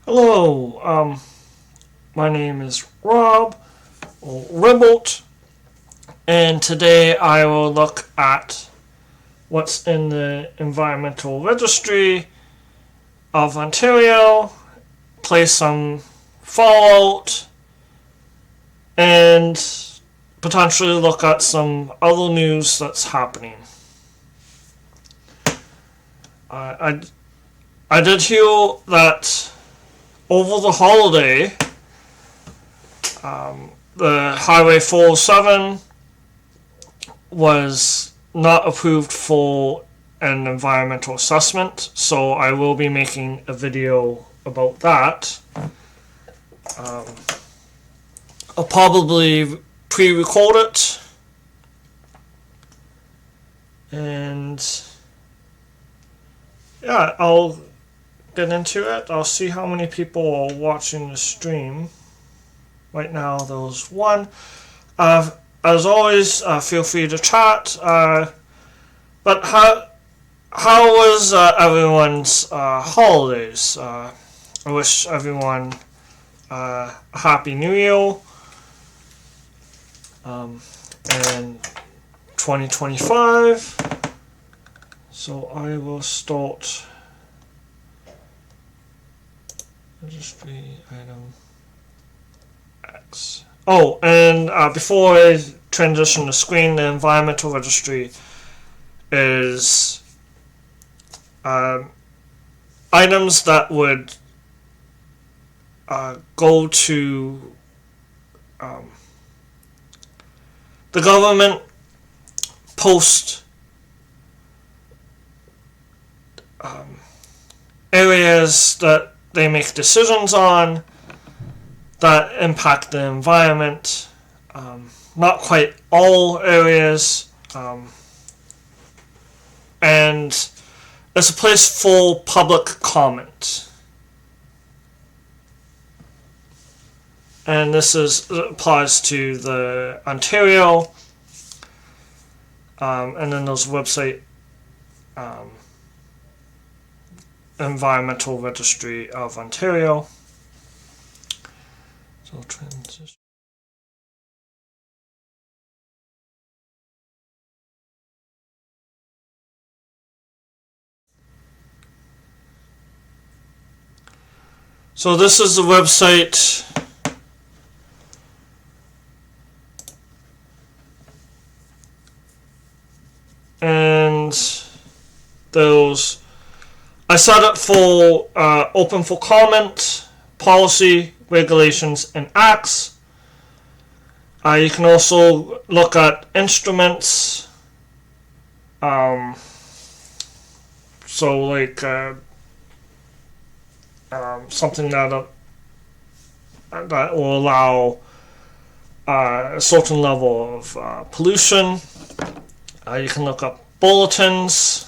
Hello, my name is Rob, or Rimbolt, and today I will look at what's in the Environmental Registry of Ontario, play some Fallout, and potentially look at some other news that's happening. I did hear that over the holiday, the Highway 407 was not approved for an environmental assessment, so I will be making a video about that. I'll probably pre-record it, and yeah, I'll get into it. I'll see how many people are watching the stream. Right now there's one. As always, feel free to chat. But how was everyone's holidays? I wish everyone a happy new year and 2025. So I will start Registry item X. Oh, and before I transition the screen, the Environmental Registry is items that would go to the government post areas that they make decisions on that impact the environment. Not quite all areas, and it's a place for public comment. And this applies to the Ontario, and then there's a website, Environmental Registry of Ontario. So transition. So this is the website. And those, I set it for open for comment, policy, regulations, and acts. You can also look at instruments. So like something that will allow a certain level of pollution. You can look up bulletins,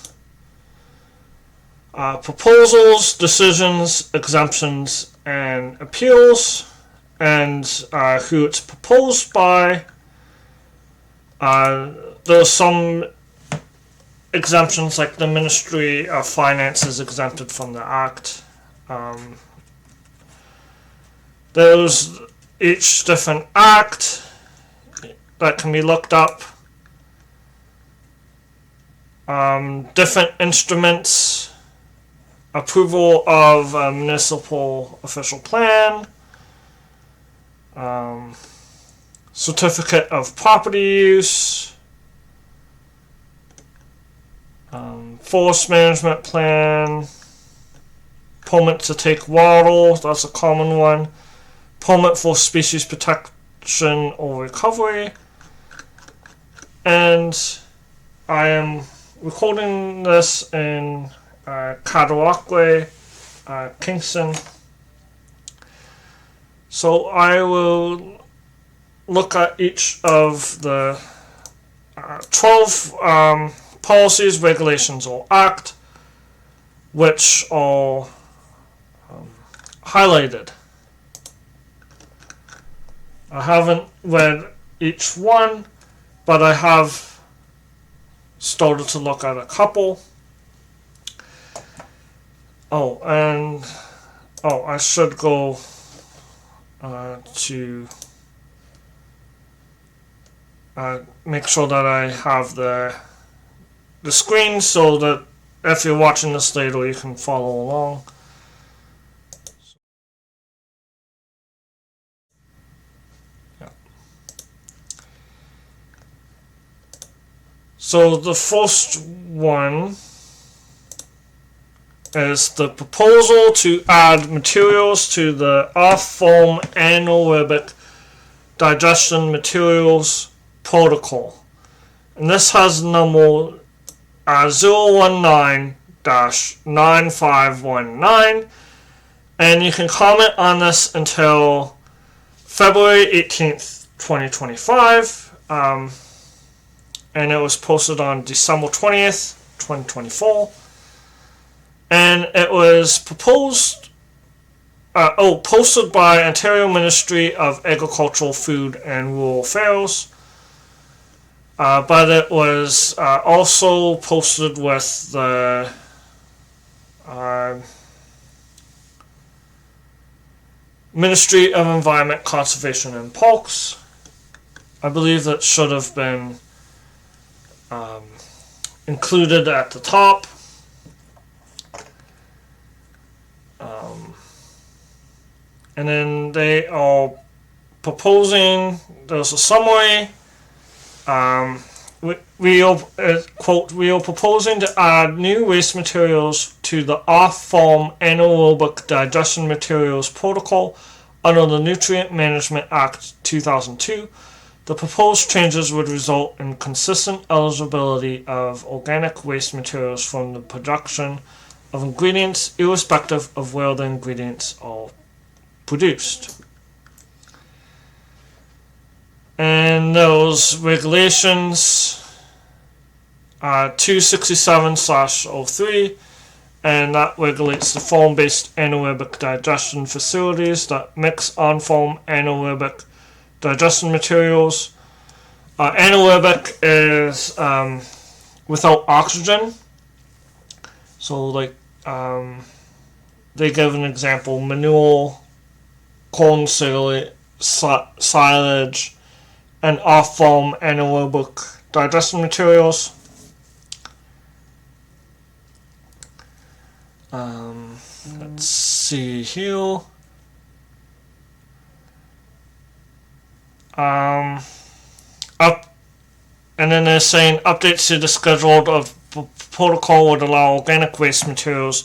proposals, decisions, exemptions, and appeals, and who it's proposed by. There are some exemptions, like the Ministry of Finance is exempted from the Act. There's each different act that can be looked up. Different instruments, approval of a municipal official plan, certificate of property use, forest management plan, permit to take water, that's a common one, permit for species protection or recovery, and I am recording this in Cataraqui, Kingston. So I will look at each of the 12 policies, regulations, or act, which are highlighted. I haven't read each one, but I have started to look at a couple. Oh, and Oh, I should go to make sure that I have the screen so that if you're watching this later you can follow along. Yeah. So the first one is the proposal to add materials to the off-foam anaerobic digestion materials protocol. And this has number 019-9519, and you can comment on this until February 18th, 2025, and it was posted on December 20th, 2024, and it was posted by Ontario Ministry of Agriculture, Food and Rural Affairs. But it was also posted with the Ministry of Environment, Conservation and Parks. I believe that should have been included at the top. And then they are proposing, there's a summary. We are proposing to add new waste materials to the off-foam anaerobic digestion materials protocol under the Nutrient Management Act 2002. The proposed changes would result in consistent eligibility of organic waste materials from the production of ingredients, irrespective of where the ingredients are produced. And those regulations 267/03, and that regulates the foam-based anaerobic digestion facilities that mix on-foam anaerobic digestion materials. Anaerobic is without oxygen. So, like, they give an example: manure, corn silage, and off-foam anaerobic digestion materials. Let's see here. And then they're saying updates to the schedule of protocol would allow organic waste materials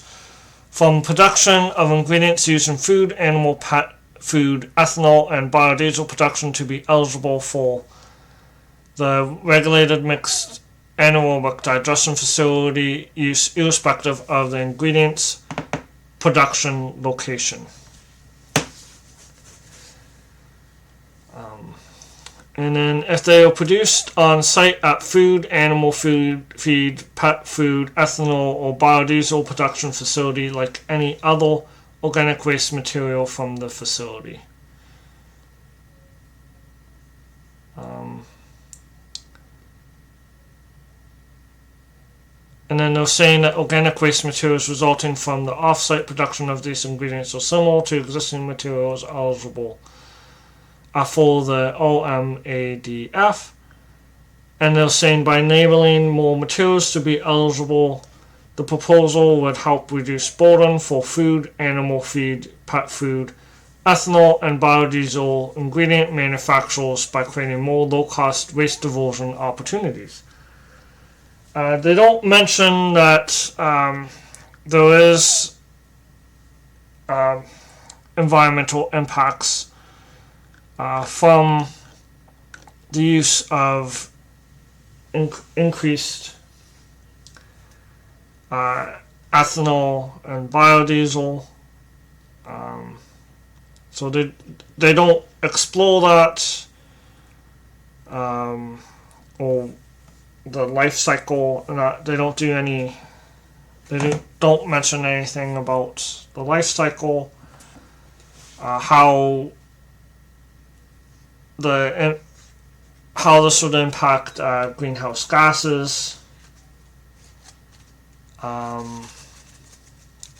from production of ingredients used in food, animal, pet food, ethanol, and biodiesel production to be eligible for the regulated mixed anaerobic digestion facility use, irrespective of the ingredients production location. And then if they are produced on site at food, animal food, feed, pet food, ethanol, or biodiesel production facility like any other organic waste material from the facility. And then they're saying that organic waste materials resulting from the off-site production of these ingredients are similar to existing materials eligible for the OMADF. And they're saying by enabling more materials to be eligible, the proposal would help reduce burden for food, animal feed, pet food, ethanol, and biodiesel ingredient manufacturers by creating more low-cost waste diversion opportunities. They don't mention that there is environmental impacts from the use of increased ethanol and biodiesel. So they don't explore that or the life cycle. They don't do any. They don't mention anything about the life cycle, how this would impact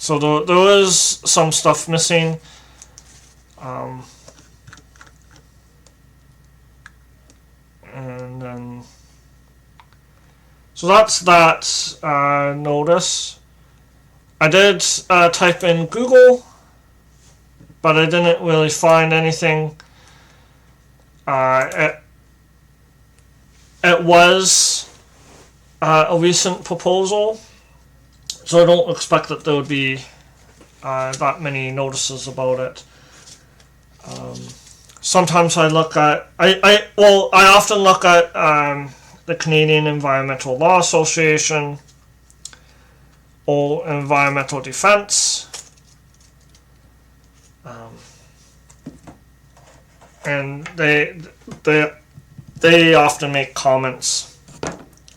So there is some stuff missing. And then, so that's that notice. I did type in Google, but I didn't really find anything. It was a recent proposal, so I don't expect that there would be that many notices about it. Sometimes I look at I often look at the Canadian Environmental Law Association or Environmental Defence, and they often make comments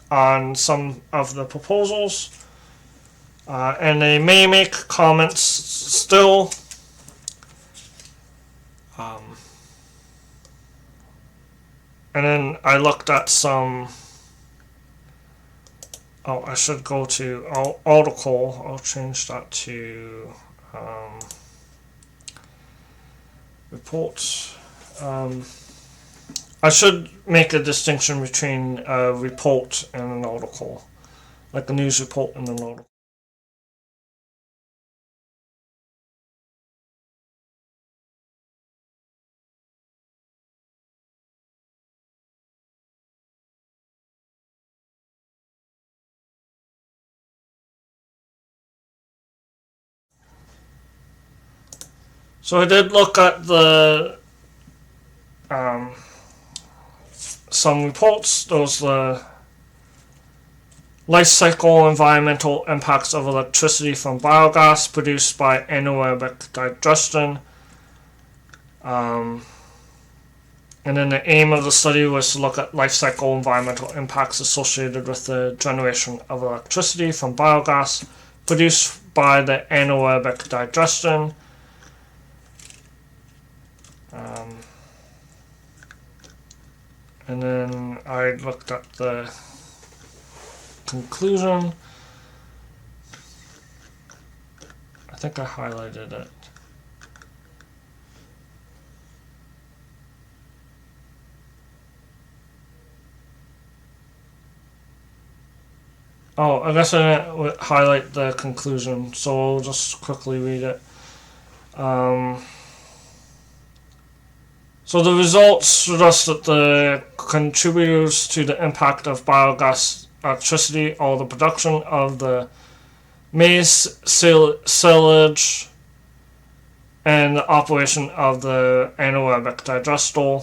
on some of the proposals, and they may make comments still. And then I looked at some. Oh, I should go to article. I'll change that to reports. I should make a distinction between a report and an article, like a news report and an article. So I did look at the some reports. Those the life cycle environmental impacts of electricity from biogas produced by anaerobic digestion. And then the aim of the study was to look at life cycle environmental impacts associated with the generation of electricity from biogas produced by the anaerobic digestion. And then I looked at the conclusion. I think I highlighted it. Oh, I guess I didn't highlight the conclusion, so I'll just quickly read it. So the results suggest that the contributors to the impact of biogas electricity are the production of the maize silage and the operation of the anaerobic digester.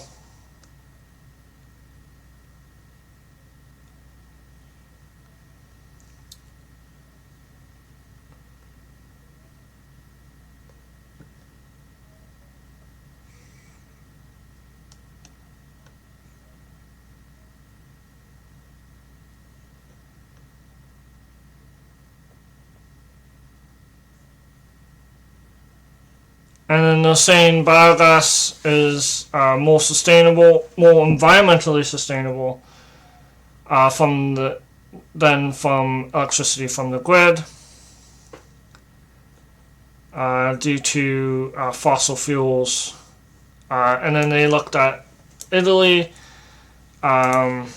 And then they're saying biogas is more sustainable, more environmentally sustainable than from electricity from the grid due to fossil fuels. And then they looked at Italy and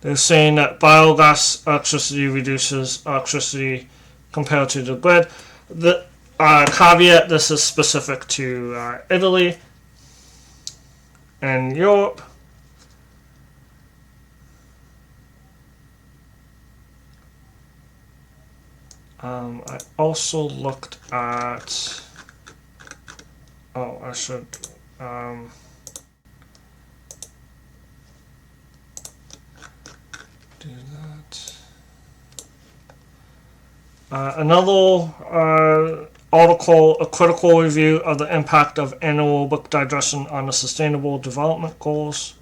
they're saying that biogas electricity reduces electricity compared to the grid. The caveat, this is specific to Italy and Europe. I also looked at... Oh, I should... do that. Another article, a critical review of the impact of anaerobic digestion on the Sustainable Development Goals.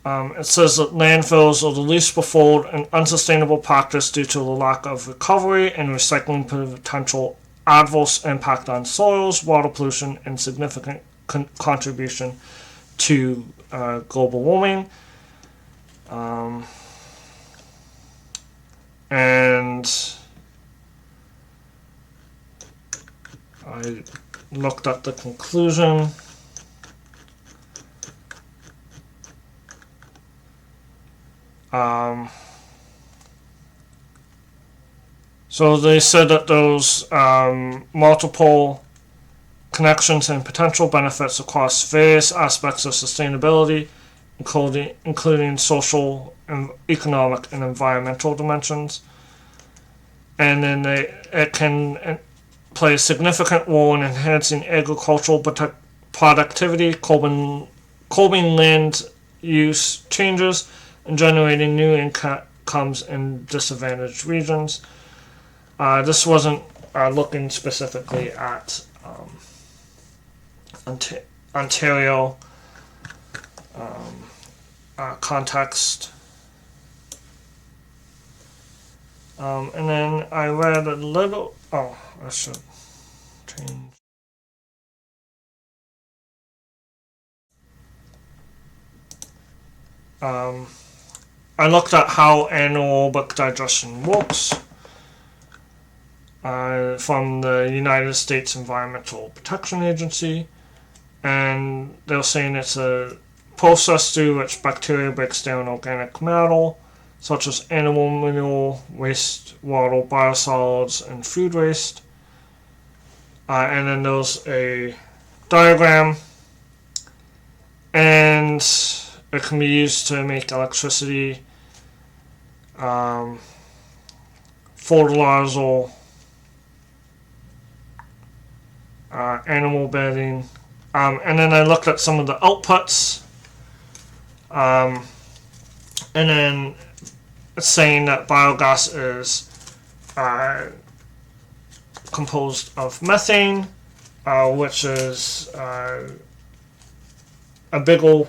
It says that landfills are the least preferred and unsustainable practice due to the lack of recovery and recycling potential, adverse impact on soils, water pollution, and significant contribution to global warming. And I looked at the conclusion. So they said that those multiple connections and potential benefits across various aspects of sustainability, including social, and economic, and environmental dimensions. And then it can play a significant role in enhancing agricultural productivity, curbing land use changes, and generating new incomes in disadvantaged regions. This wasn't looking specifically at Ontario context. And then I read a little. Oh, I should change. I looked at how anaerobic digestion works from the United States Environmental Protection Agency, and they're saying it's a process through which bacteria breaks down organic matter, such as animal manure, wastewater, biosolids, and food waste. And then there's a diagram, and it can be used to make electricity, fertilizer, animal bedding, and then I looked at some of the outputs, and then it's saying that biogas is composed of methane, which is a bigger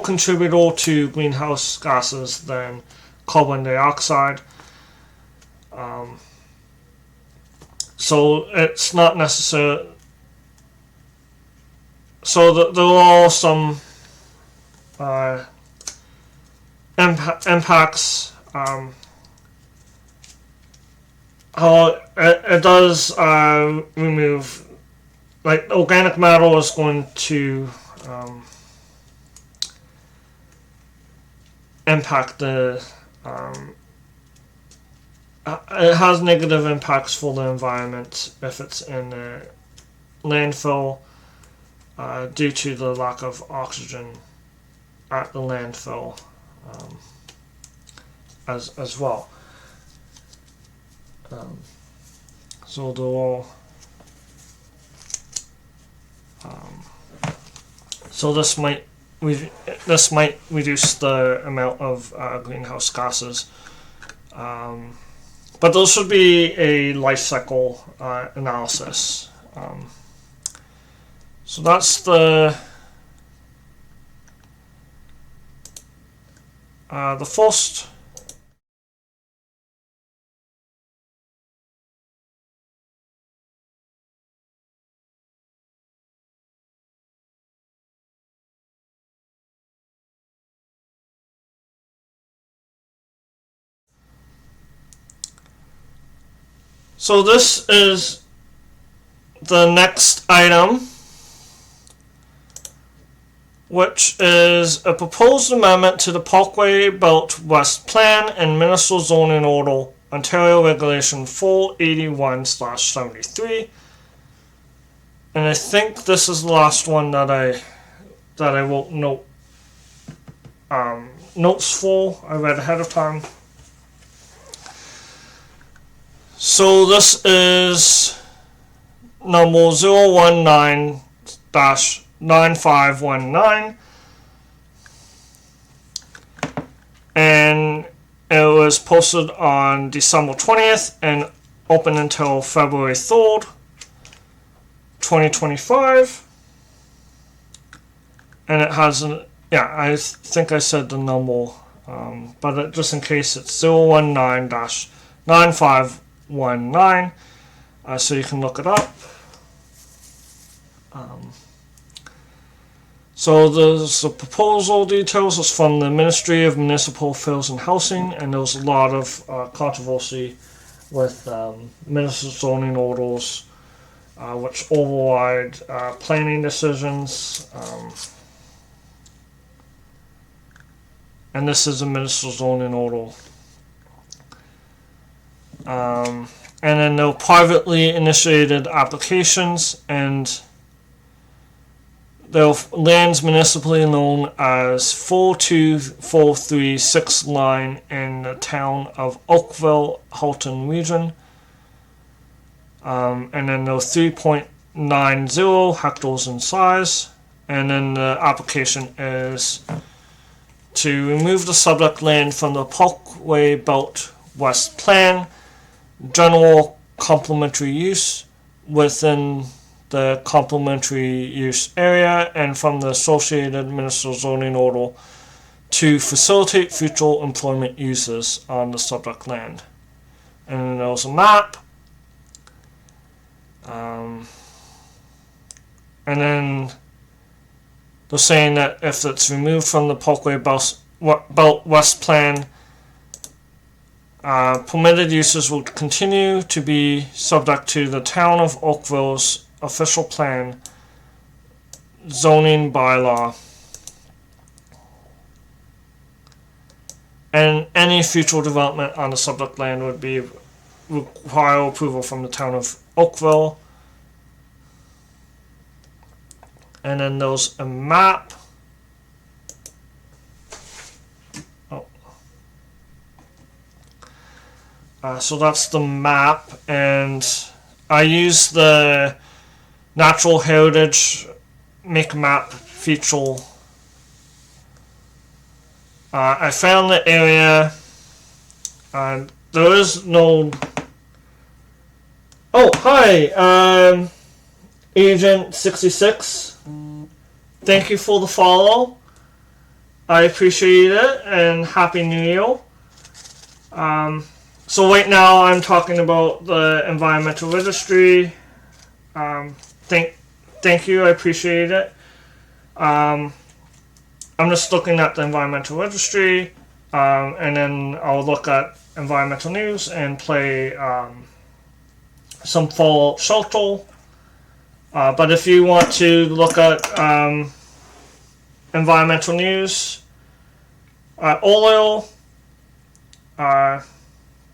contributor to greenhouse gases than carbon dioxide. So it's not necessary. So there are some impacts. How it does remove, like, organic matter is going to impact the. It has negative impacts for the environment if it's in a landfill due to the lack of oxygen at the landfill as well. So they're all. So this might reduce the amount of greenhouse gases. But those should be a life cycle analysis. So that's the first. So this is the next item, which is a proposed amendment to the Parkway Belt West Plan and Municipal Zoning Order, Ontario Regulation 481/73. And I think this is the last one that I wrote notes for. I read ahead of time. So this is number 019-9519, and it was posted on December 20th and open until February 3rd, 2025. And it has I think I said the number, but just in case, it's 019-9519, so you can look it up. So the proposal details is from the Ministry of Municipal Affairs and Housing, and there was a lot of controversy with municipal zoning orders, which override planning decisions. And this is a municipal zoning order. And then there were privately initiated applications, and the lands municipally known as 42436 line in the town of Oakville, Halton region. And then there were 3.90 hectares in size. And then the application is to remove the subject land from the Parkway Belt West Plan, general complementary use within the complementary use area, and from the associated municipal zoning order to facilitate future employment uses on the subject land. And then there was a map. And then they're saying that if it's removed from the Parkway Belt West Plan, permitted uses will continue to be subject to the Town of Oakville's official plan zoning bylaw, and any future development on the subject land would be require approval from the Town of Oakville. And then there's a map. So that's the map, and I use the Natural Heritage Make Map feature. I found the area. There is no. Oh, hi, Agent 66. Thank you for the follow. I appreciate it, and Happy New Year. So right now I'm talking about the environmental registry. Thank you, I appreciate it. I'm just looking at the environmental registry, and then I'll look at environmental news and play some Fallout Shelter. But if you want to look at environmental news, oil,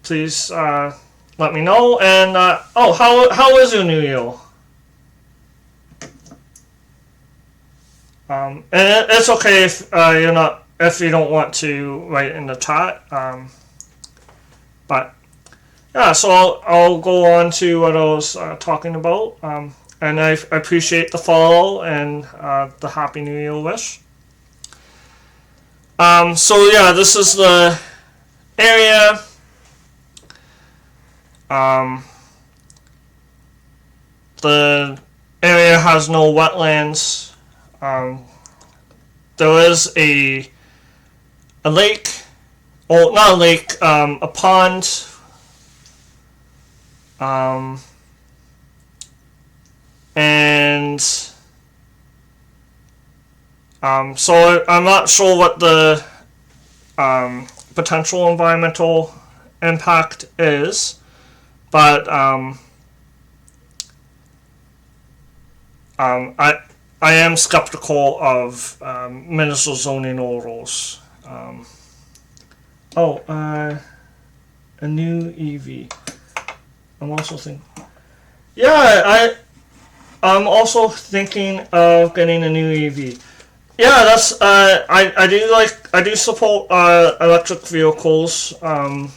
please let me know. And how is your new year? And it's okay if if you don't want to write in the chat. But yeah, so I'll go on to what I was talking about. And I appreciate the follow and the Happy New Year wish. So yeah, this is the area. The area has no wetlands. There is a lake, or not a lake, a pond. And so I'm not sure what the potential environmental impact is, but I am skeptical of municipal zoning orders. A new EV. I'm also thinking. Yeah, I'm also thinking of getting a new EV. Yeah, that's I do support electric vehicles, and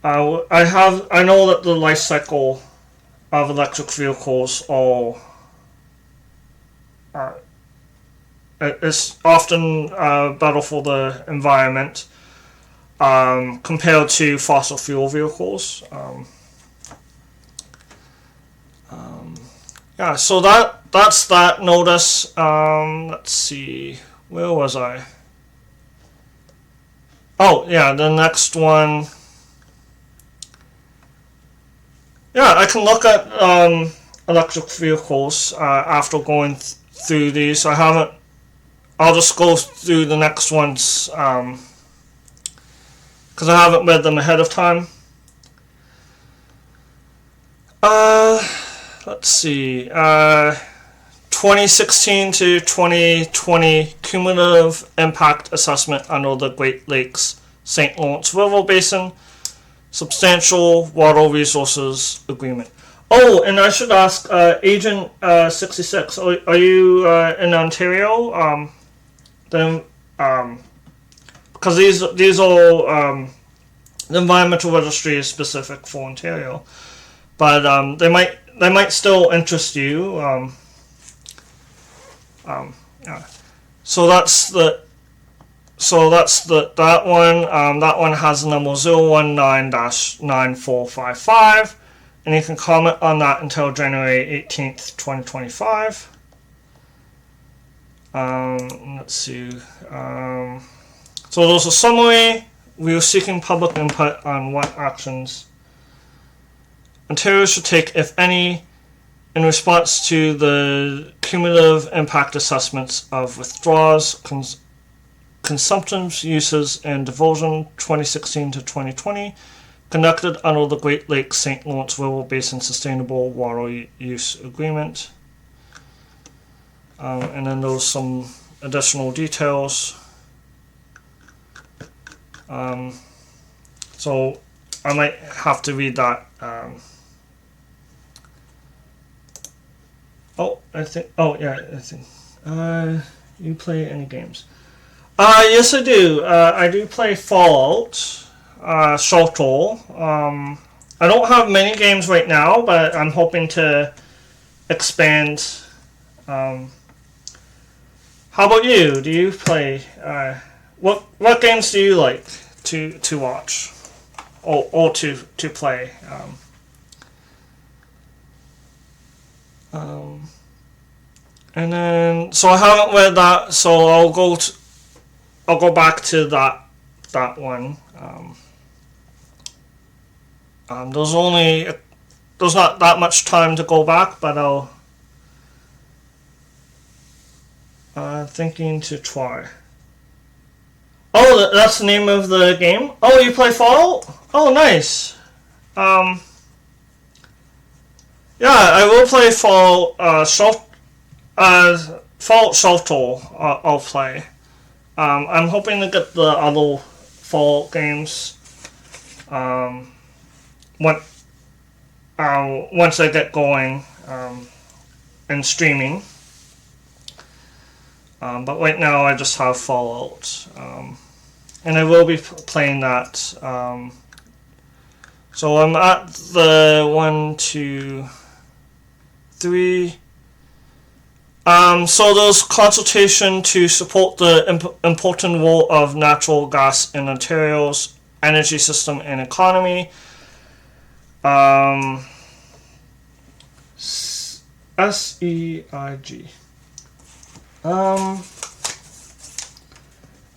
I know that the life cycle of electric vehicles is often better for the environment compared to fossil fuel vehicles. Yeah, so that's that notice. Let's see, where was I? Oh yeah, the next one Yeah, I can look at electric vehicles after going through these. I haven't. I'll just go through the next ones because I haven't read them ahead of time. Let's see. 2016 to 2020 cumulative impact assessment under the Great Lakes St. Lawrence River Basin Substantial Water Resources Agreement. Oh, and I should ask, Agent 66, are you in Ontario? Then, because these are the environmental registry is specific for Ontario, but they might still interest you. Yeah. So that's that one. That one has number 019-9455, and you can comment on that until January 18th, 2025. Let's see. So there's a summary. We are seeking public input on what actions Ontario should take, if any, in response to the cumulative impact assessments of withdrawals, consumptions, uses, and diversion 2016 to 2020 conducted under the Great Lakes St. Lawrence River Basin Sustainable Water Use Agreement. And then there's some additional details. So I might have to read that. I think. You play any games? Yes, I do. I do play Fallout, Shelter. I don't have many games right now, but I'm hoping to expand. How about you? Do you play? What games do you like to watch, or to play? And then, so I haven't read that, so I'll go back to that one. There's not that much time to go back, but I'll thinking to try. Oh, that's the name of the game? Oh, you play Fallout? Oh, nice. Yeah, I will play Fallout Shelter. I'll play. I'm hoping to get the other Fallout games once I get going and streaming. But right now I just have Fallout. And I will be playing that. So I'm at the 1, 2, 3. So there's consultation to support the important role of natural gas in Ontario's energy system and economy. SEIG.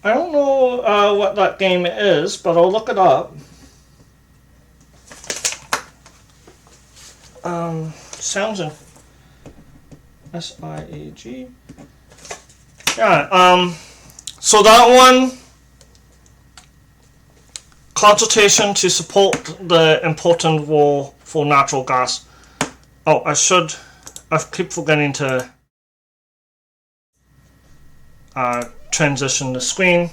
I don't know what that game is, but I'll look it up. Sounds in SIAG. Yeah, so that one, consultation to support the important role for natural gas. Oh, I keep forgetting to transition the screen.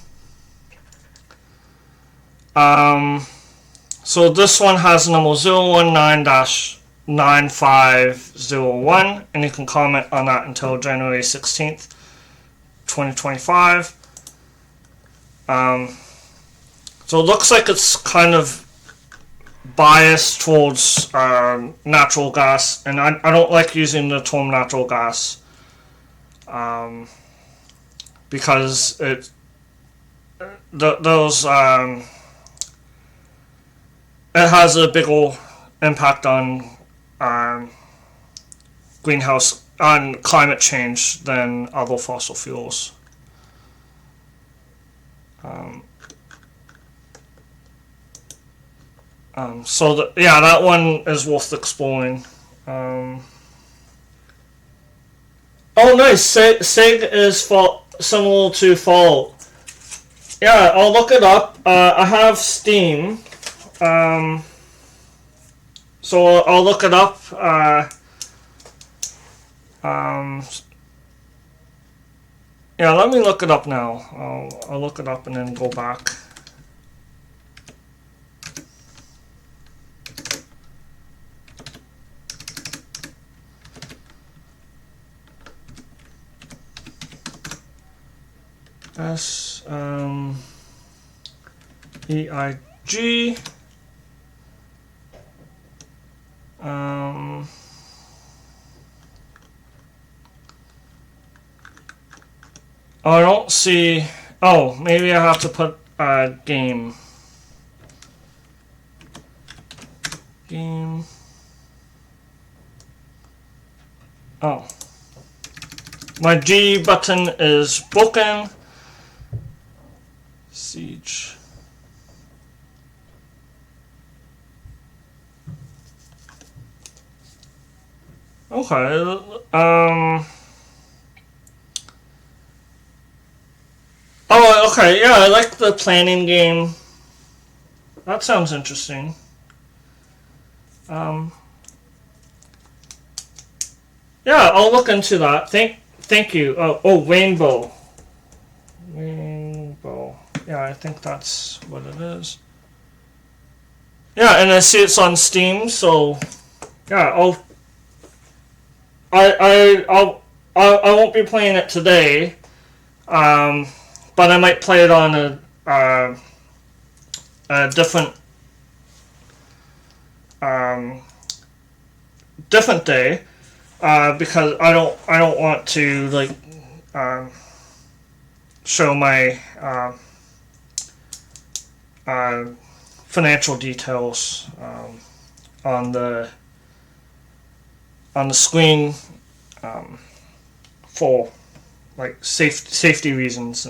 So this one has number 019-9501, and you can comment on that until January 16th, 2025. So it looks like it's kind of biased towards natural gas, and I don't like using the term natural gas because it has a bigger impact on climate change than other fossil fuels. Yeah, that one is worth exploring. Oh, nice. Sig is similar to Fallout. Yeah, I'll look it up. I have Steam, um, so I'll look it up. Um, yeah, let me look it up now. I'll look it up and then go back. EIG. Oh, I don't see. Oh, maybe I have to put game. Game. Oh. My G button is broken. Siege. Okay. Oh, okay. Yeah, I like the planning game. That sounds interesting. Yeah, I'll look into that. Thank you. Oh, Rainbow. Rainbow. Yeah, I think that's what it is. Yeah, and I see it's on Steam, so yeah, I won't be playing it today, but I might play it on a different different day, because I don't want to like show my financial details on the screen, for like safety reasons.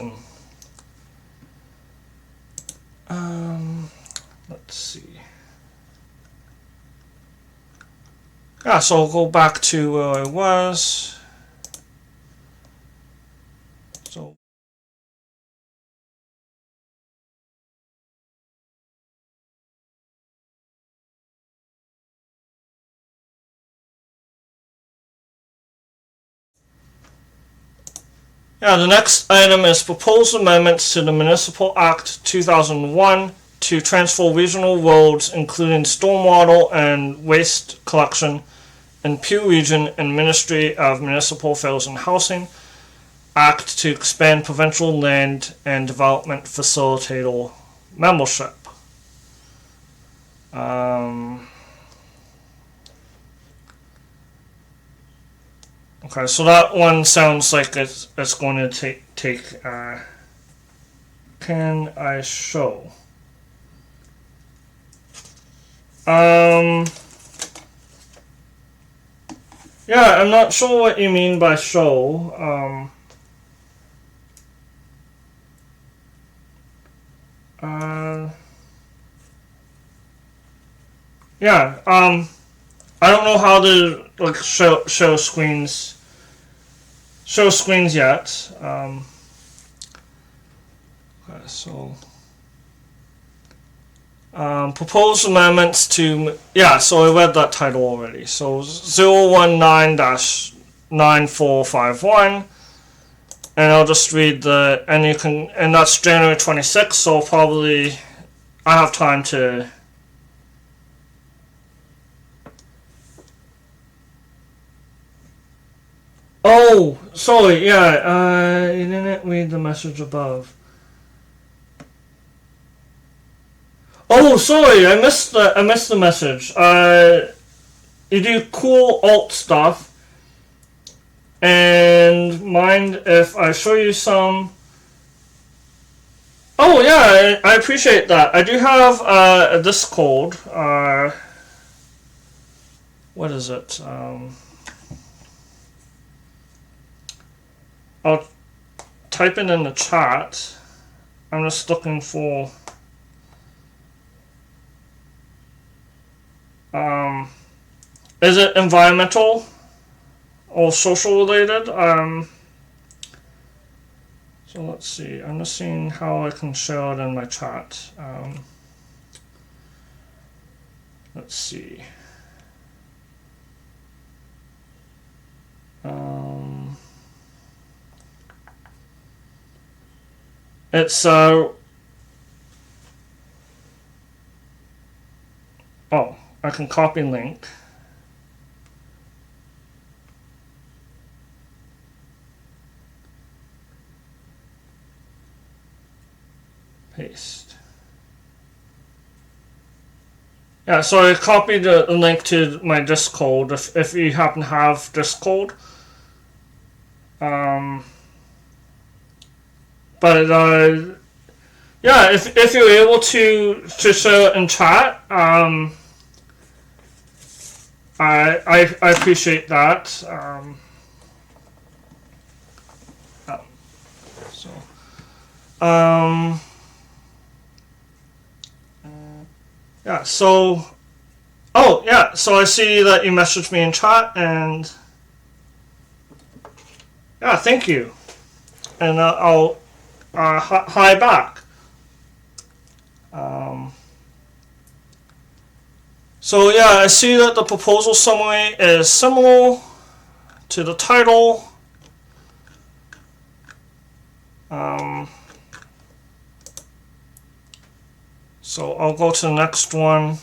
And let's see. Yeah, so I'll go back to where I was. So yeah, the next item is proposed amendments to the Municipal Act 2001 to transfer regional roads, including stormwater and waste collection, in Peel Region and Ministry of Municipal Affairs and Housing Act to expand provincial land and development facilitator membership. Okay, so that one sounds like it's going to take. Can I show? Yeah, I'm not sure what you mean by show. Yeah, I don't know how to like show screens yet. Okay, so proposed amendments to, yeah, so I read that title already. So 019-9451, and I'll just read and that's January 26th, so probably I have time to. Oh, sorry, yeah, you didn't read the message above. Oh, sorry, I missed the message. You do cool alt stuff, and mind if I show you some? Oh yeah, I appreciate that. I do have a Discord. What is it? I'll type it in the chat. I'm just looking for. Is it environmental or social related? So let's see. I'm just seeing how I can share it in my chat. Let's see. It's oh, I can copy link. Paste. Yeah, so I copied the link to my Discord if you happen to have Discord. But yeah, if you're able to share it in chat, I appreciate that. So yeah, so oh yeah, so I see that you messaged me in chat, and yeah, thank you, and I'll hi back. So yeah, I see that the proposal summary is similar to the title. So I'll go to the next one.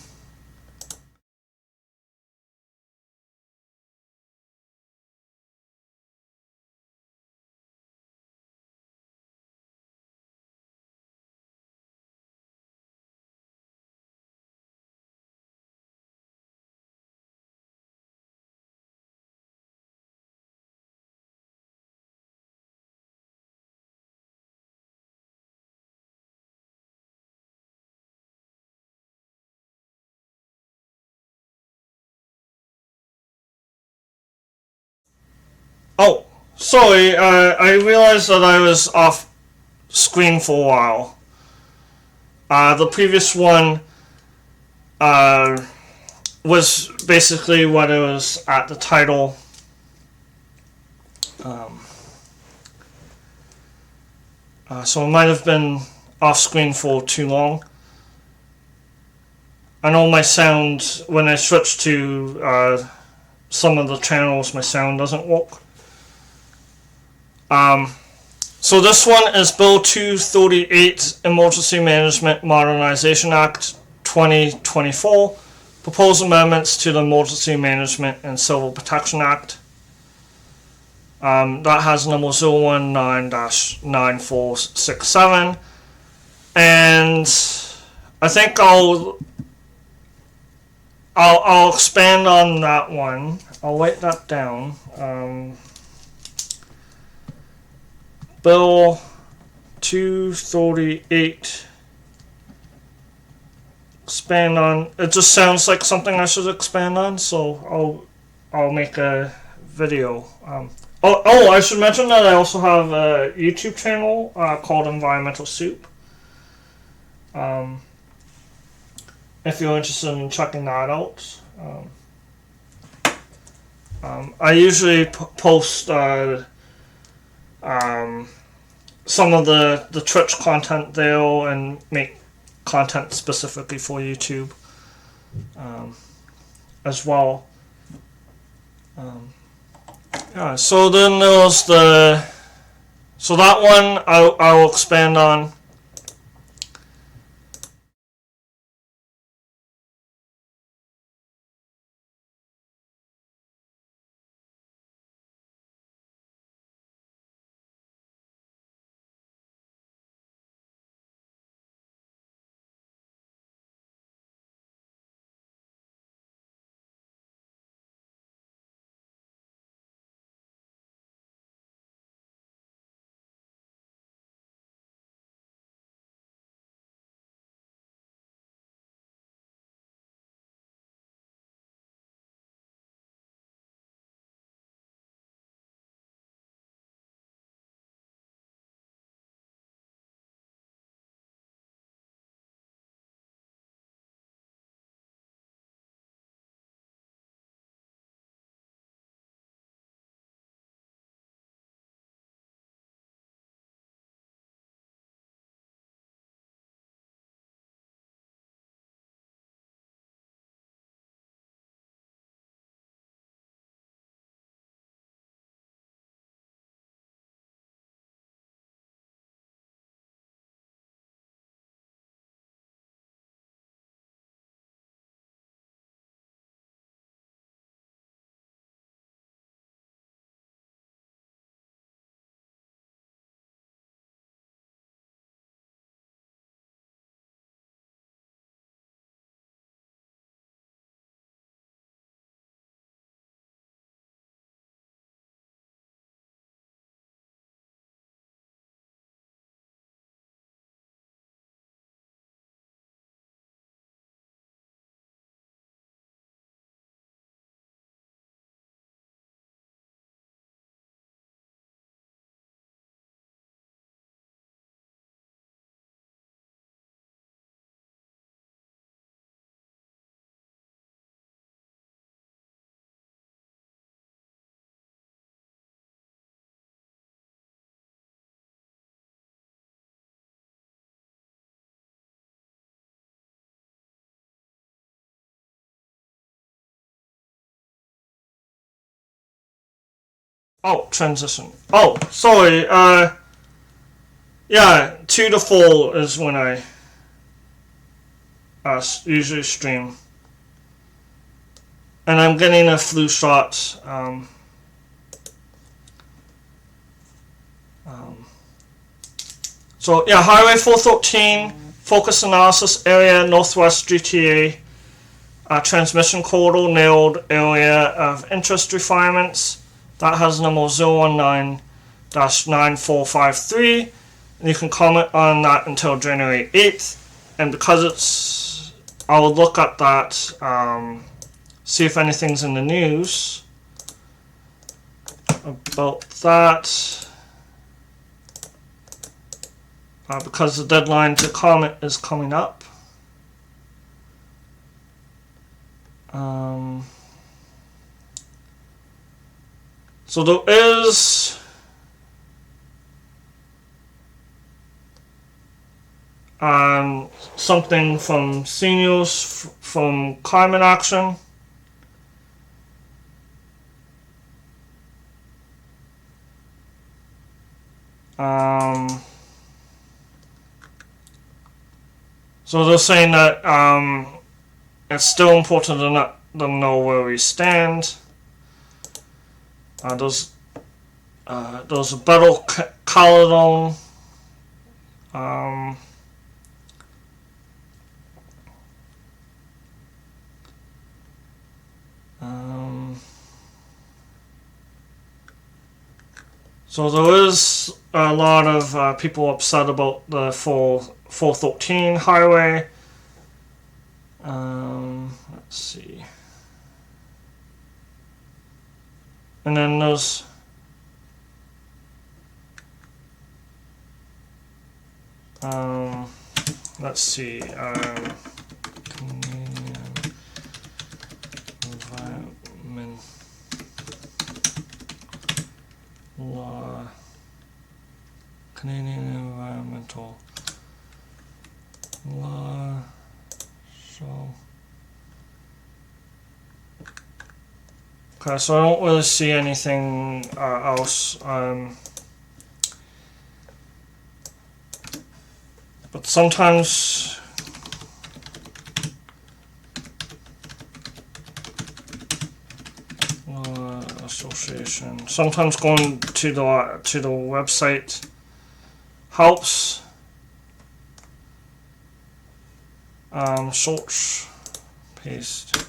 Oh, sorry, I realized that I was off screen for a while. The previous one was basically what it was at the title. So it might have been off screen for too long. I know my sound, when I switch to some of the channels, my sound doesn't work. So this one is Bill 238, Emergency Management Modernization Act 2024, proposed amendments to the Emergency Management and Civil Protection Act. That has number 019-9467, and I think I'll expand on that one. I'll write that down. Bill 238. Expand on. It just sounds like something I should expand on, so I'll make a video. I should mention that I also have a YouTube channel called Environmental Soup. If you're interested in checking that out. I usually post some of the Twitch content there and make content specifically for YouTube as well. Yeah, so then there's so that one I'll expand on. Oh, transition. Oh, sorry. Yeah, 2 to 4 is when I usually stream. And I'm getting a flu shot. So yeah, Highway 413, focus analysis area, Northwest GTA, transmission corridor, nailed area of interest refinements. That has number 019-9453. And you can comment on that until January 8th. And because it's, I will look at that, see if anything's in the news about that. Because the deadline to comment is coming up. So there is something from seniors from Climate Action. So they're saying that it's still important to let them know where we stand. There's a battle Caledon. So there is a lot of people upset about the 413 highway. Let's see. And then there's let's see. Canadian environment law. Canadian environmental law. So. Okay, so I don't really see anything else. But sometimes association. Sometimes going to the website helps. Search, paste.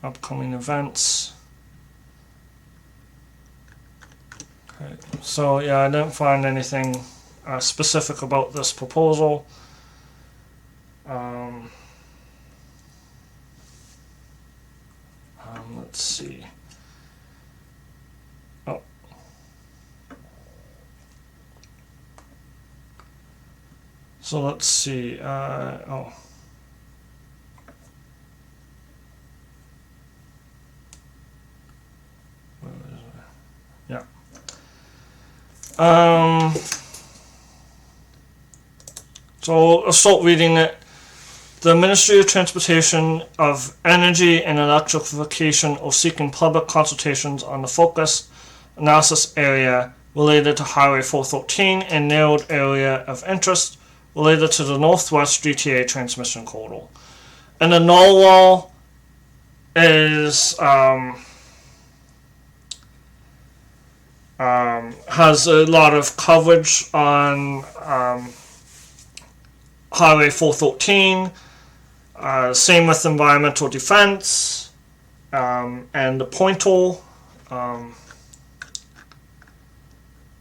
Upcoming events. Okay, so yeah, I didn't find anything specific about this proposal. Let's see. Oh. So let's see. Oh. Yeah. So I'll start reading it. The Ministry of Transportation of Energy and Electrification are seeking public consultations on the focus analysis area related to Highway 413 and narrowed area of interest related to the Northwest GTA transmission corridor. And the NOLA is has a lot of coverage on Highway 413. Same with environmental defense and the pointer.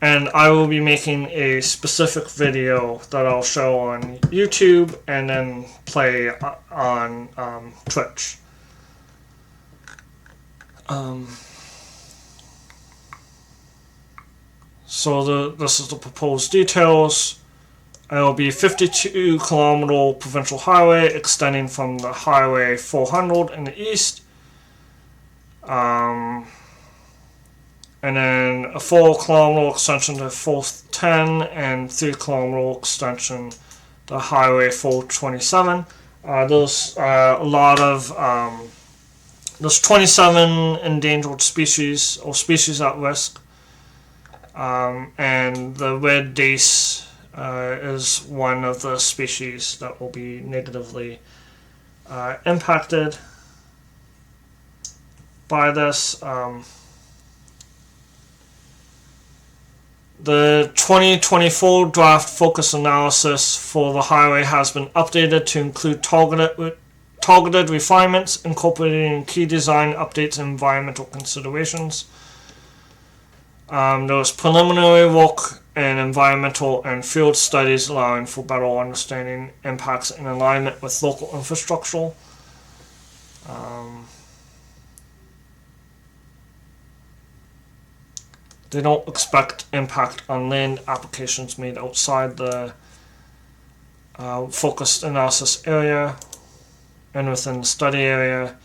And I will be making a specific video that I'll show on YouTube and then play on Twitch. So this is the proposed details. It will be 52 kilometer provincial highway extending from the Highway 400 in the east. And then a 4 kilometer extension to 410 and 3 kilometer extension the Highway 427. There's a lot of there's 27 endangered species or species at risk, and the red dace is one of the species that will be negatively impacted by this. The 2024 draft focus analysis for the highway has been updated to include targeted refinements incorporating key design updates and environmental considerations. There was preliminary work in environmental and field studies allowing for better understanding impacts in alignment with local infrastructure. They don't expect impact on land applications made outside the focused analysis area and within the study area.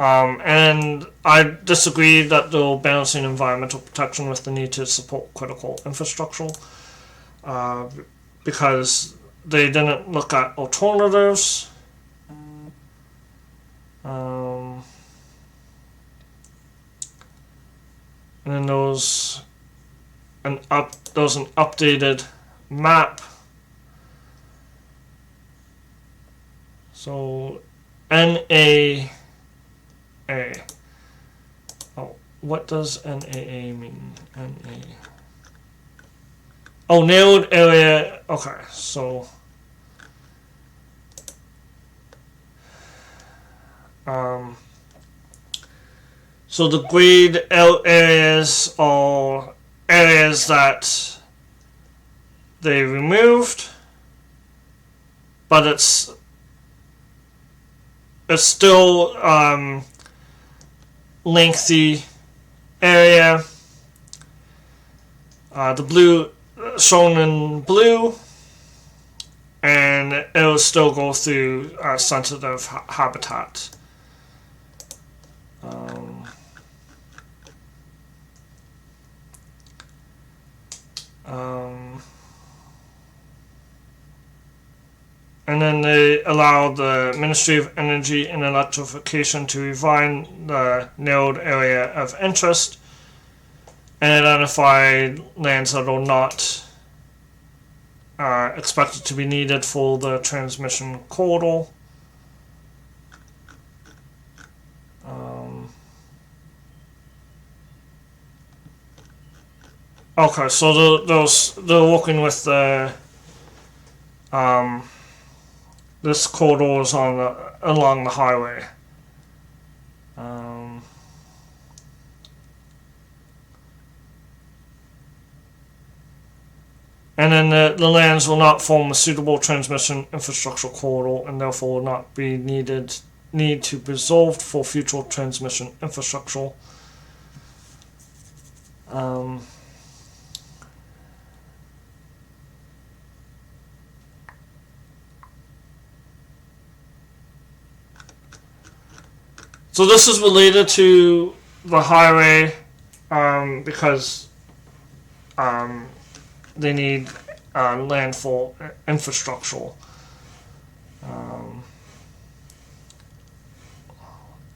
And I disagree that they're balancing environmental protection with the need to support critical infrastructure, because they didn't look at alternatives. And then there was an updated map. So NAA. Oh, what does NAA mean? NA. Oh, nailed area. Okay, so so the grayed out areas are areas that they removed, but it's still lengthy area. The blue shown in blue, and it will still go through sensitive habitat. And then they allow the Ministry of Energy and Electrification to refine the narrowed area of interest and identify lands that are not expected to be needed for the transmission corridor. Okay, so they're working with the this corridor is along the highway. And then the lands will not form a suitable transmission infrastructure corridor and therefore will not be need to be preserved for future transmission infrastructure. So this is related to the highway because they need land for infrastructure.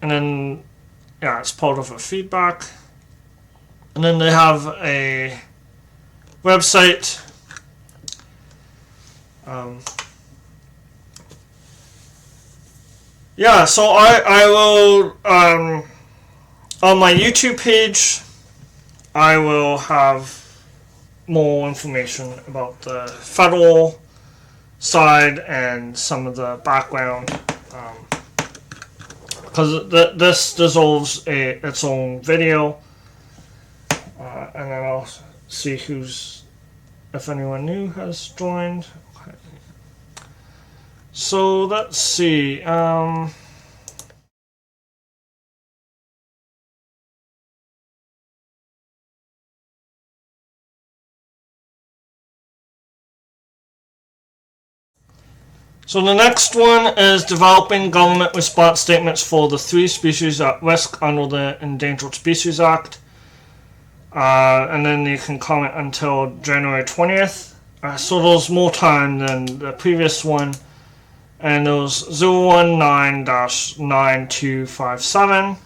And then, yeah, it's part of a feedback. And then they have a website. Yeah, so I will, on my YouTube page, I will have more information about the federal side and some of the background, because this deserves its own video, and then I'll see if anyone new has joined. Okay. So let's see. So the next one is developing government response statements for the 3 species at risk under the Endangered Species Act. And then you can comment until January 20th. So there's more time than the previous one, and it was 019-9257,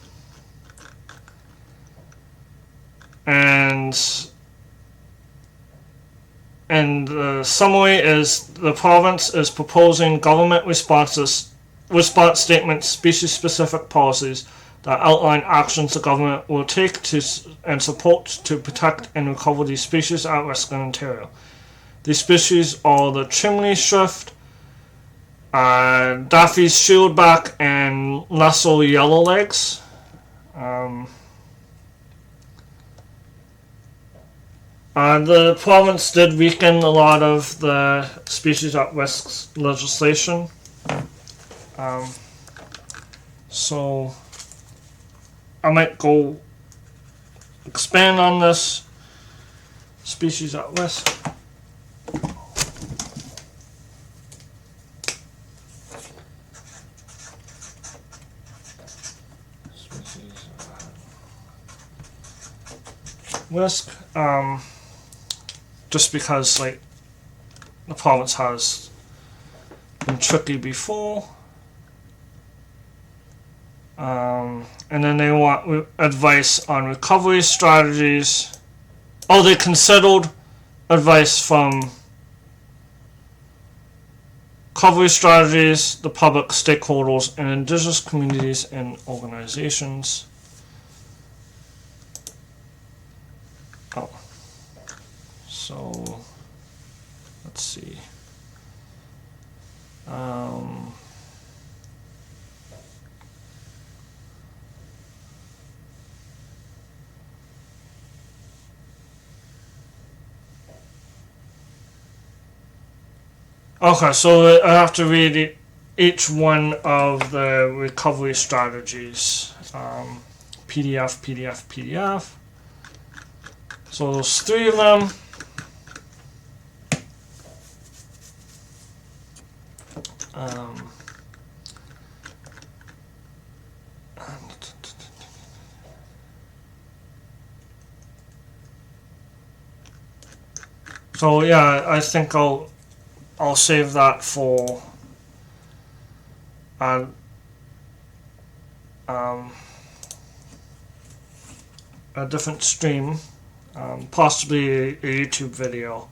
and the summary is the province is proposing government response statements, species-specific policies that outline actions the government will take and support to protect and recover these species at risk in Ontario. These species are the chimney swift, Daffy's shieldback, and lesser yellowlegs. The province did weaken a lot of the species at risk legislation. So I might go expand on this species at risk. Risk, just because like the province has been tricky before, and then they want advice on recovery strategies. Oh, they considered advice from recovery strategies, the public, stakeholders, and Indigenous communities and organizations. Oh, so let's see. Okay, so I have to read each one of the recovery strategies. PDF. So there's 3 of them. So yeah, I think I'll save that for a different stream, possibly a YouTube video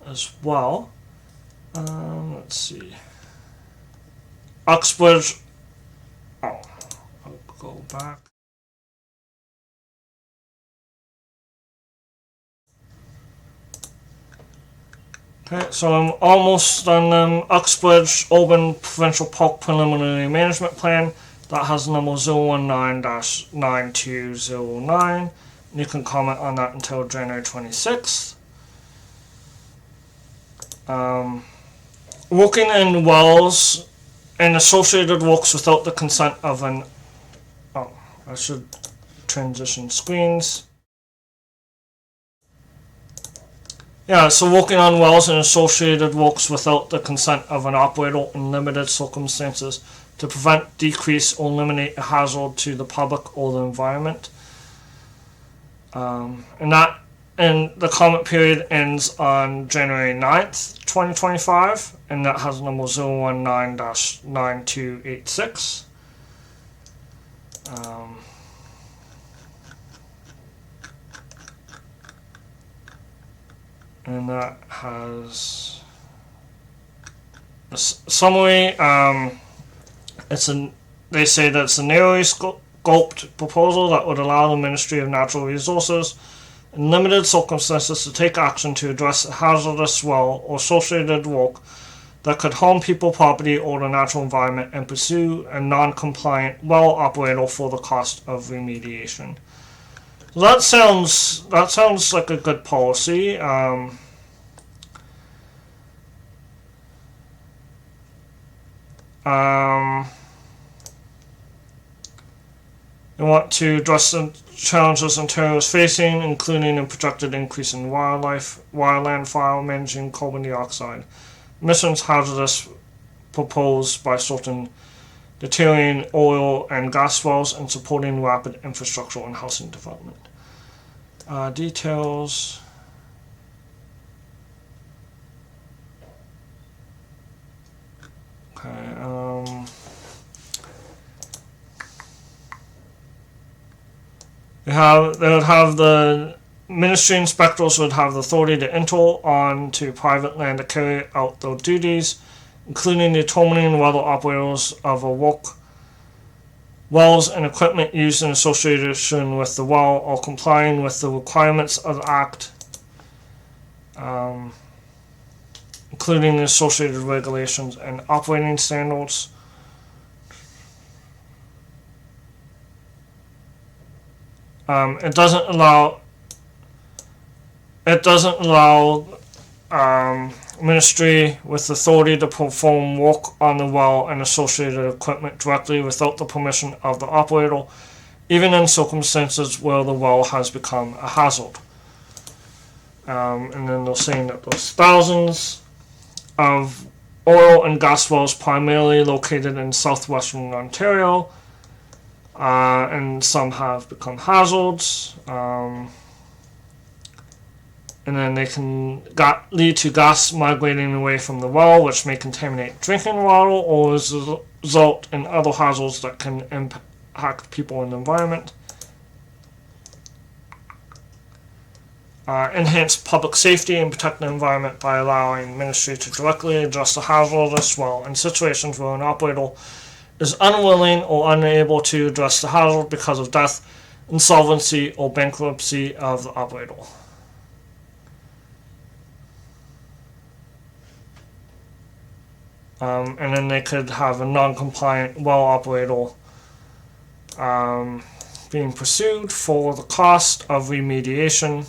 as well. Let's see. Uxbridge. Oh, I'll go back. Okay, so I'm almost done. Uxbridge Open Provincial Park Preliminary Management Plan. That has number 019-9209. You can comment on that until January 26th. Working in wells and associated works without the consent of an... Oh, I should transition screens. Yeah, so working on wells and associated works without the consent of an operator in limited circumstances to prevent, decrease, or eliminate a hazard to the public or the environment. And the comment period ends on January 9th, 2025, and that has number 019-9286. And that has a summary. They say that it's a narrowly scoped proposal that would allow the Ministry of Natural Resources in limited circumstances to take action to address a hazardous well or associated work that could harm people, property, or the natural environment, and pursue a non-compliant well operator for the cost of remediation. So that sounds like a good policy. They want to address the challenges Ontario is facing, including a projected increase in wildland fire, managing carbon dioxide emissions, hazardous proposed by certain deteriorating oil and gas wells, and supporting rapid infrastructure and housing development. Details. They would have the ministry inspectors would have the authority to enter onto private land to carry out their duties, including determining whether operators of a work wells and equipment used in association with the well are complying with the requirements of the Act, including the associated regulations and operating standards. It doesn't allow ministry with authority to perform work on the well and associated equipment directly without the permission of the operator, even in circumstances where the well has become a hazard. And then they're saying that there's thousands of oil and gas wells primarily located in southwestern Ontario, and some have become hazards. And then they can lead to gas migrating away from the well, which may contaminate drinking water or result in other hazards that can impact people and the environment. Enhance public safety and protect the environment by allowing ministry to directly address the hazardous well in situations where an operator is unwilling or unable to address the hazard because of death, insolvency, or bankruptcy of the operator. And then they could have a non-compliant well operator being pursued for the cost of remediation.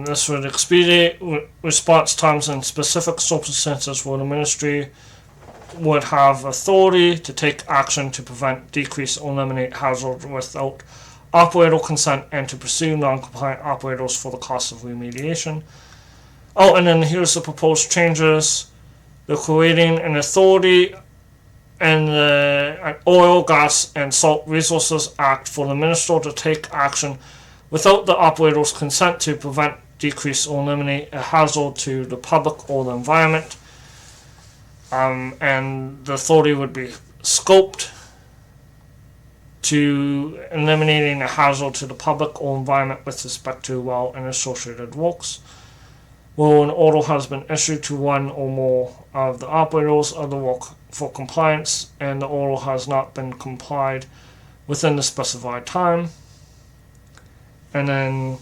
This would expedite response times in specific circumstances where the ministry would have authority to take action to prevent, decrease, or eliminate hazards without operator consent and to pursue non-compliant operators for the cost of remediation. Oh, and then here's the proposed changes. They're creating an authority in the Oil, Gas, and Salt Resources Act for the minister to take action without the operator's consent to prevent, decrease, or eliminate a hazard to the public or the environment. And the authority would be scoped to eliminating a hazard to the public or environment with respect to well and associated works. Where an order has been issued to one or more of the operators of the work for compliance and the order has not been complied within the specified time. And then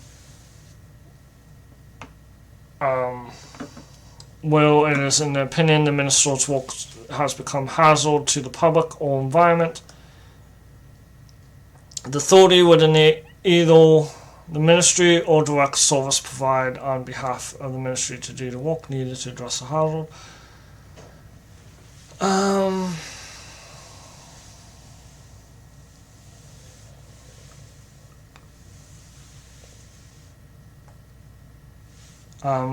where it is in the opinion the minister's work has become hazard to the public or environment, the authority would enable either the ministry or direct service provided on behalf of the ministry to do the work needed to address the hazard.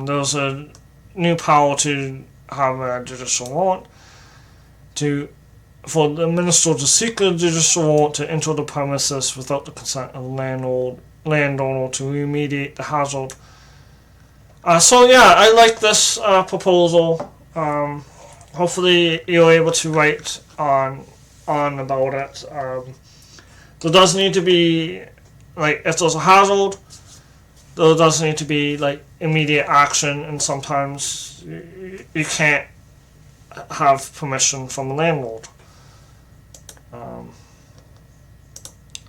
There's a new power to have a judicial warrant for the minister to seek a judicial warrant to enter the premises without the consent of the landowner to remediate the hazard. So yeah, I like this proposal. Hopefully you're able to write on about it. There does need to be, like, if there's a hazard, there does need to be like immediate action, and sometimes you can't have permission from the landlord.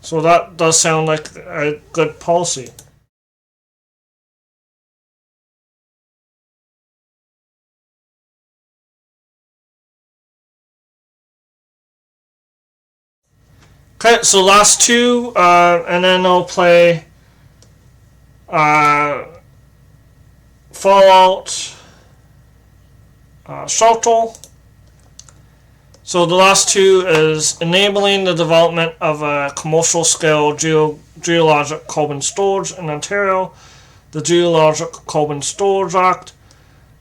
So that does sound like a good policy. Okay, so last two, and then I'll play Fallout Shelter. So the last two is enabling the development of a commercial scale geologic carbon storage in Ontario. The Geologic Carbon Storage Act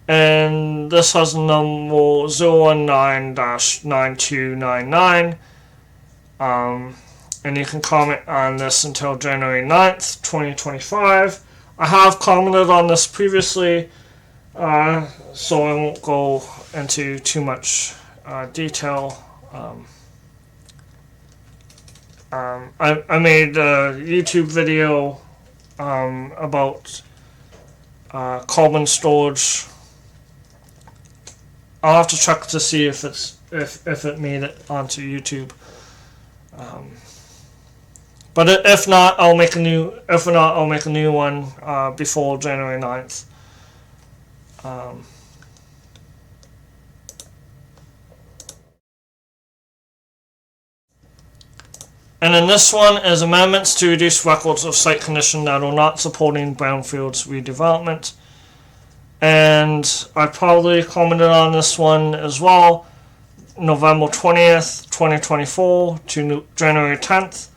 and this has a number 019-9299. And you can comment on this until January 9th, 2025. I have commented on this previously, so I won't go into too much detail. I made a YouTube video about carbon storage. I'll have to check to see if it made it onto YouTube. But if not, I'll make a new. If not, I'll make a new one before January 9th. And then this one is amendments to reduce records of site condition that are not supporting brownfields redevelopment. And I probably commented on this one as well. November 20th, 2024 to January 10th.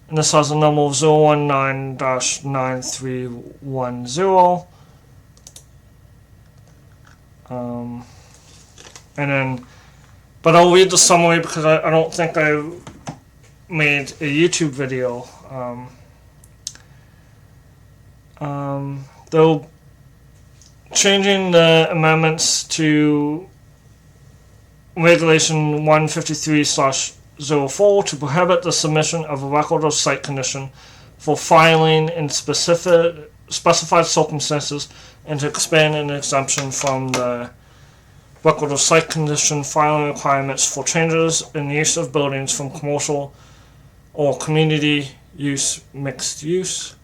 And this has a number of 019-9310. And then, but I'll read the summary because I don't think I made a YouTube video. They're changing the amendments to Regulation 153/04 to prohibit the submission of a record of site condition for filing in specified circumstances, and to expand an exemption from the record of site condition filing requirements for changes in the use of buildings from commercial or community use mixed use.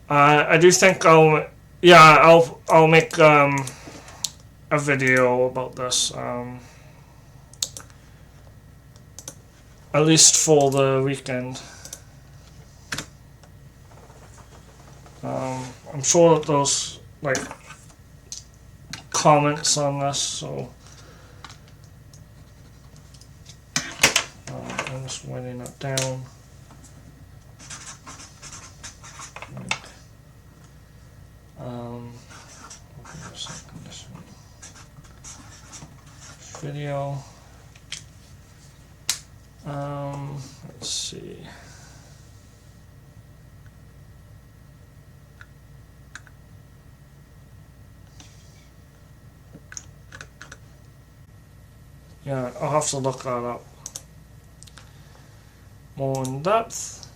I do think I'll make a video about this. At least for the weekend. I'm sure that there's like comments on this, so I'm just writing it down. Video. Let's see. Yeah, I'll have to look that up more in depth.